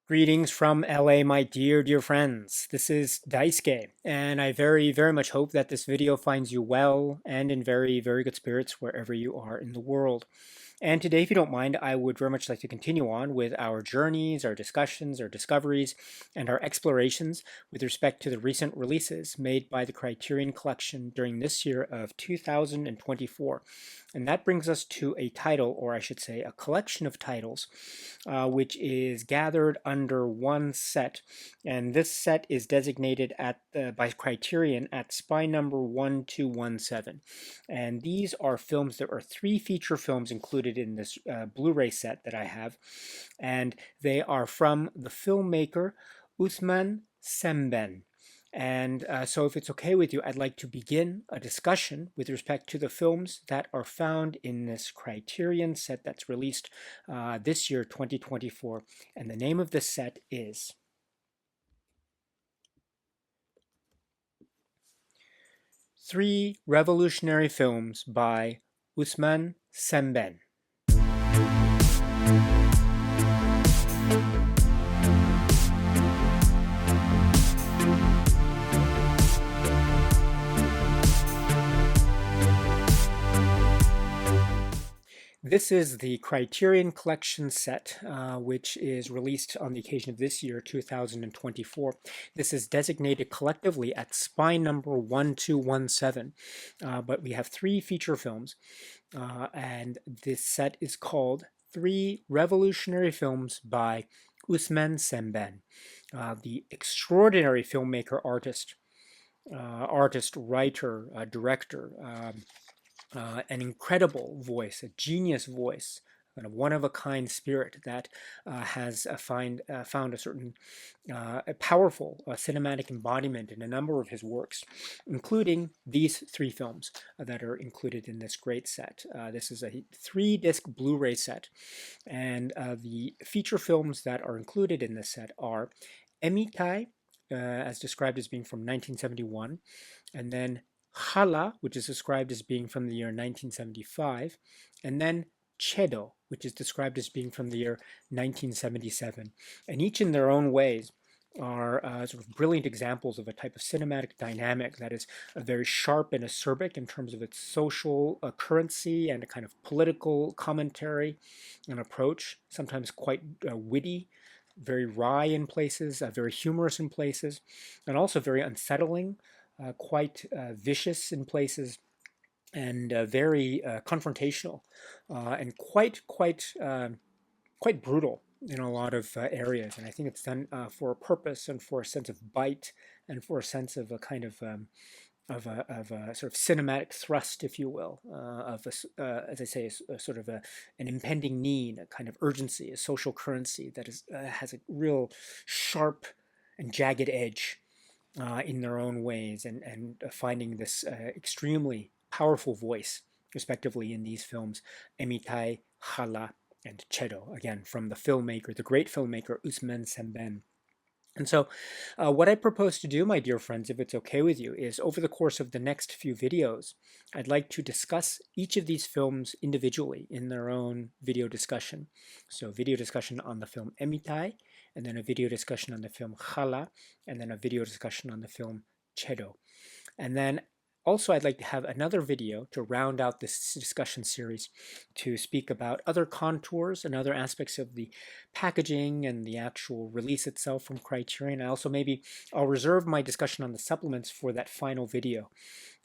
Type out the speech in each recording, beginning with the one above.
Greetings from LA, my dear friends. This is Daisuke, and I very much hope that this video finds you well and in very good spirits wherever you are in the world. And today, if you don't mind, I would very much like to continue on with our journeys, our discussions, our discoveries, and our explorations with respect to the recent releases made by the Criterion Collection during this year of 2024. And that brings us to a title, or I should say a collection of titles, which is gathered under one set. And this set is designated by Criterion at spy number 1217. And these are films, there are three feature films included in this Blu-ray set that I have. And they are from the filmmaker Ousmane Sembène. And so if it's okay with you, I'd like to begin a discussion with respect to the films that are found in this Criterion set that's released this year, 2024. And the name of this set is Three Revolutionary Films by Ousmane Sembène. This is the Criterion Collection set, which is released on the occasion of this year, 2024. This is designated collectively at spy number 1217, but we have three feature films, and this set is called Three Revolutionary Films by Ousmane Sembène, the extraordinary filmmaker, artist, writer, director, an incredible voice, a genius voice, kind of one-of-a-kind spirit that has found a certain a powerful cinematic embodiment in a number of his works, including these three films that are included in this great set. This is a three-disc Blu-ray set, and the feature films that are included in this set are Emitai, as described as being from 1971, and then Hala, which is described as being from the year 1975, and then Chedo, which is described as being from the year 1977. And each in their own ways are sort of brilliant examples of a type of cinematic dynamic that is very sharp and acerbic in terms of its social currency and a kind of political commentary and approach, sometimes quite witty, very wry in places, very humorous in places, and also very unsettling, quite vicious in places, and very confrontational, and quite brutal in a lot of areas. And I think it's done for a purpose and for a sense of bite and for a sense of a kind of a sort of cinematic thrust, if you will, as I say, a sort of an impending need, a kind of urgency, a social currency that has a real sharp and jagged edge in their own ways, and finding this extremely powerful voice, respectively, in these films, Emitai, Hala, and Chedo, again, from the filmmaker, the great filmmaker, Ousmane Sembène. And so what I propose to do, my dear friends, if it's okay with you, is over the course of the next few videos, I'd like to discuss each of these films individually in their own video discussion. So video discussion on the film Emitai, and then a video discussion on the film Khala, and then a video discussion on the film Chedo. And then also, I'd like to have another video to round out this discussion series to speak about other contours and other aspects of the packaging and the actual release itself from Criterion. I'll reserve my discussion on the supplements for that final video.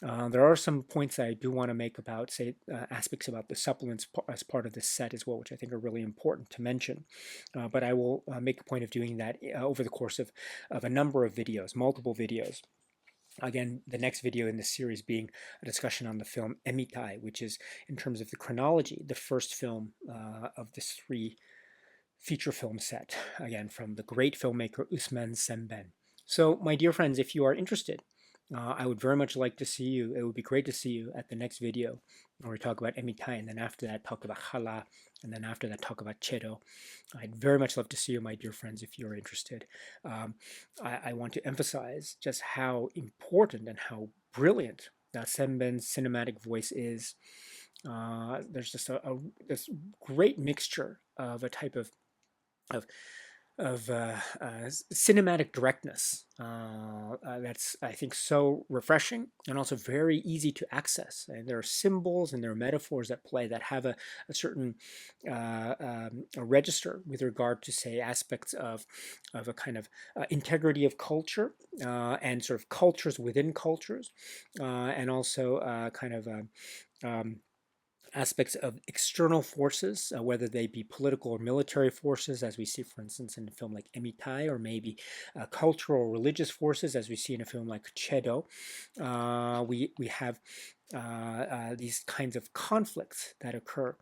There are some points I do want to make about, say, aspects about the supplements as part of this set as well, which I think are really important to mention. But I will make a point of doing that over the course of a number of videos, multiple videos. Again, the next video in this series being a discussion on the film Emitai, which is, in terms of the chronology, the first film of this three feature film set, again, from the great filmmaker Ousmane Sembène. So, my dear friends, if you are interested, I would very much like to see you. It would be great to see you at the next video where we talk about Emitai, and then after that talk about Hala, and then after that talk about Chedo. I'd very much love to see you, my dear friends, if you're interested. I want to emphasize just how important and how brilliant Sembène's cinematic voice is. There's just this great mixture of a type of cinematic directness that's, I think, so refreshing and also very easy to access. And there are symbols and there are metaphors at play that have a certain a register with regard to, say, aspects of a kind of integrity of culture and sort of cultures within cultures, and also kind of um, aspects of external forces, whether they be political or military forces, as we see, for instance, in a film like Emitai, or maybe cultural or religious forces, as we see in a film like Chedo. We have these kinds of conflicts that occur,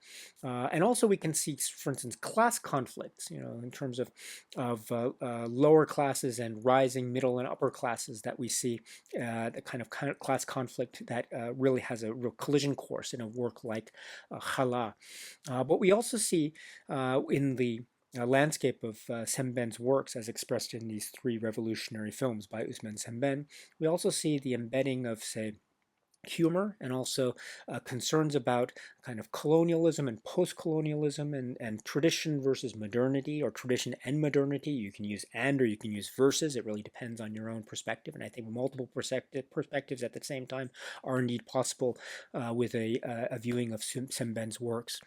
and also we can see, for instance, class conflicts. In terms of lower classes and rising middle and upper classes, that we see the kind of class conflict that really has a real collision course in a work like Khala. But we also see in the landscape of Sembène's works, as expressed in these three revolutionary films by Ousmane Sembène, we also see the embedding of, say, humor and also concerns about kind of colonialism and post-colonialism, and tradition versus modernity, or tradition and modernity. You can use and, or you can use versus. It really depends on your own perspective, and I think multiple perspectives at the same time are indeed possible with a viewing of Sembène's works.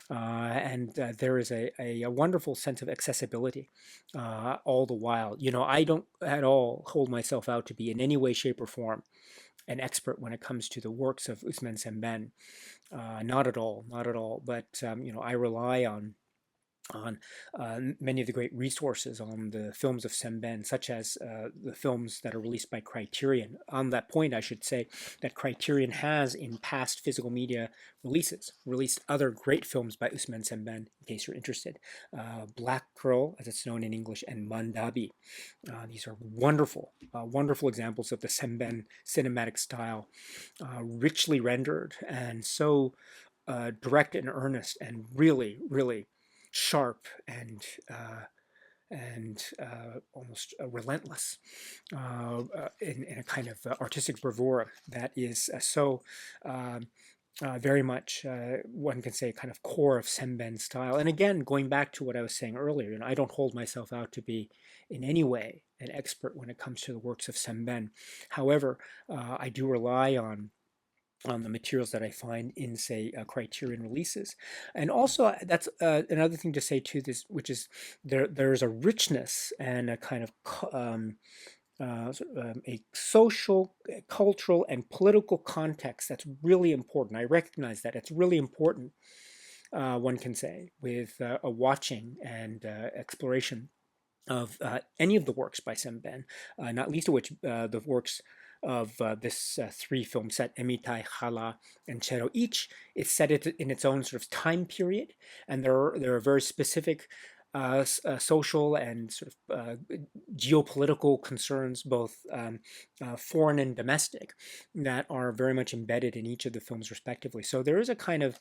And there is a wonderful sense of accessibility all the while. I don't at all hold myself out to be in any way, shape, or form an expert when it comes to the works of Ousmane Sembène. Not at all, not at all. But I rely on many of the great resources on the films of Sembène, such as the films that are released by Criterion. On that point, I should say that Criterion has, in past physical media releases, released other great films by Ousmane Sembène, in case you're interested. Black Girl, as it's known in English, and Mandabi. These are wonderful, wonderful examples of the Sembène cinematic style, richly rendered and so direct and earnest, and really, really sharp and almost relentless in a kind of artistic bravura that is so very much, one can say, kind of core of Sembène style. And again, going back to what I was saying earlier, I don't hold myself out to be in any way an expert when it comes to the works of Sembène. However, I do rely on the materials that I find in, say, Criterion releases. And also, that's another thing to say to this, which is there's a richness and a kind of a social, cultural, and political context that's really important. I recognize that it's really important, one can say, with a watching and exploration of any of the works by Sembène, not least of which the works of this three-film set, Emitai, Khala, and Chero. Each is set in its own sort of time period, and there are very specific social and sort of geopolitical concerns, both foreign and domestic, that are very much embedded in each of the films respectively. So there is a kind of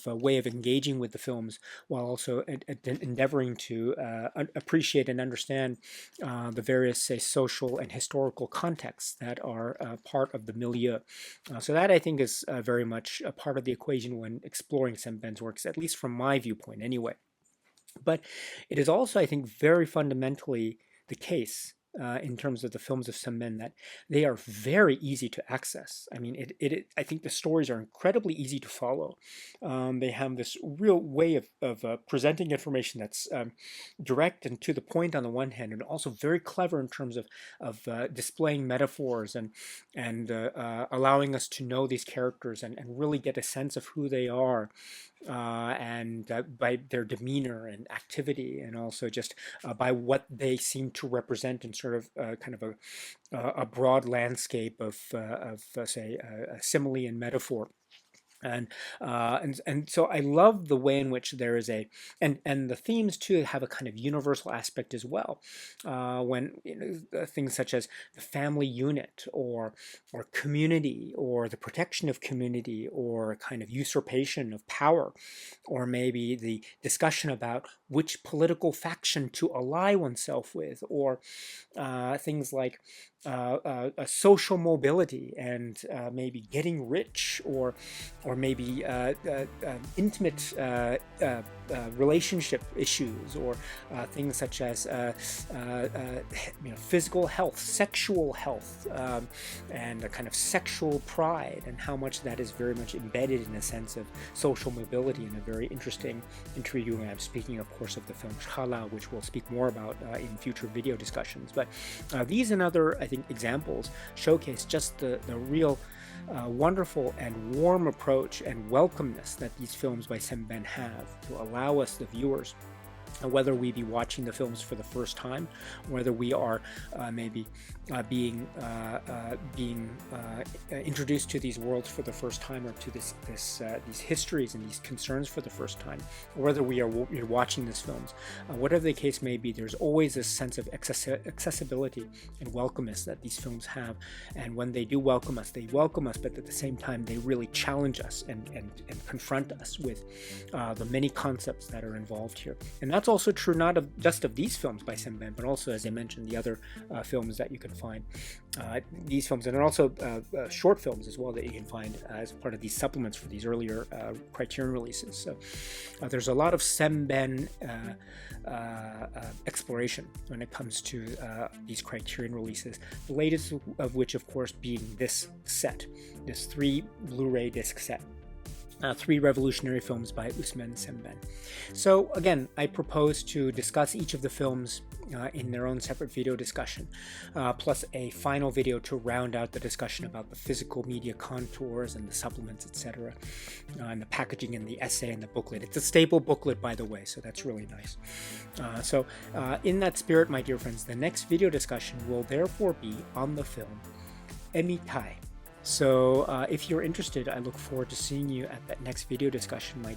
way of engaging with the films while also endeavoring to appreciate and understand the various, say, social and historical contexts that are part of the milieu. So that, I think, is very much a part of the equation when exploring Sembène's works, at least from my viewpoint anyway. But it is also, I think, very fundamentally the case in terms of the films of Sembène that they are very easy to access. I mean, I think the stories are incredibly easy to follow. They have this real way of presenting information that's direct and to the point on the one hand, and also very clever in terms of displaying metaphors and allowing us to know these characters and really get a sense of who they are. And by their demeanor and activity, and also just by what they seem to represent in sort of kind of a broad landscape of say, a simile and metaphor. And so I love the way in which there is and the themes too have a kind of universal aspect as well. When things such as the family unit, or community, or the protection of community, or kind of usurpation of power, or maybe the discussion about which political faction to ally oneself with, or things like social mobility and maybe getting rich, or maybe intimate relationship issues, or things such as physical health, sexual health, and a kind of sexual pride, and how much that is very much embedded in a sense of social mobility in a very interesting, intriguing way. I'm speaking, of course, of the film Shala, which we'll speak more about in future video discussions. But these and other, I think, examples showcase just the real wonderful and warm approach and welcomeness that these films by Sembène have to allow us, the viewers, whether we be watching the films for the first time, whether we are maybe being introduced to these worlds for the first time, or to these histories and these concerns for the first time, or whether you're watching these films, whatever the case may be, there's always a sense of accessibility and welcomeness that these films have. And when they do welcome us, but at the same time they really challenge us and confront us with the many concepts that are involved here. And that's also true not just of these films by Sembène, but also, as I mentioned, the other films that you can find. These films, and then also short films as well that you can find as part of these supplements for these earlier Criterion releases. So there's a lot of Sembène exploration when it comes to these Criterion releases, the latest of which, of course, being this set, this 3 Blu-ray disc set. 3 revolutionary films by Ousmane Sembène. So again, I propose to discuss each of the films in their own separate video discussion, plus a final video to round out the discussion about the physical media contours and the supplements, etc., and the packaging and the essay and the booklet. It's a stable booklet, by the way, so that's really nice. So in that spirit, my dear friends, the next video discussion will therefore be on the film Emitai. So if you're interested, I look forward to seeing you at that next video discussion, my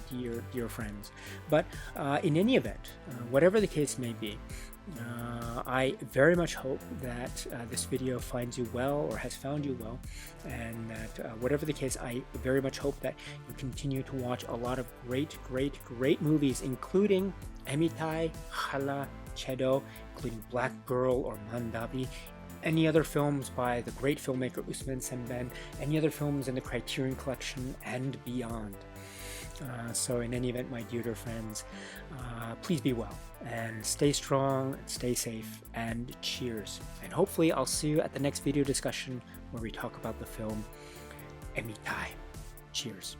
dear friends. But in any event, whatever the case may be, I very much hope that this video finds you well, or has found you well, and that whatever the case, I very much hope that you continue to watch a lot of great movies, including Emitai, Hala, Chedo, including Black Girl or Mandabi, any other films by the great filmmaker Ousmane Sembène, any other films in the Criterion Collection, and beyond. So in any event, my dear friends, please be well, and stay strong, and stay safe, and cheers. And hopefully I'll see you at the next video discussion where we talk about the film Emitai. Cheers.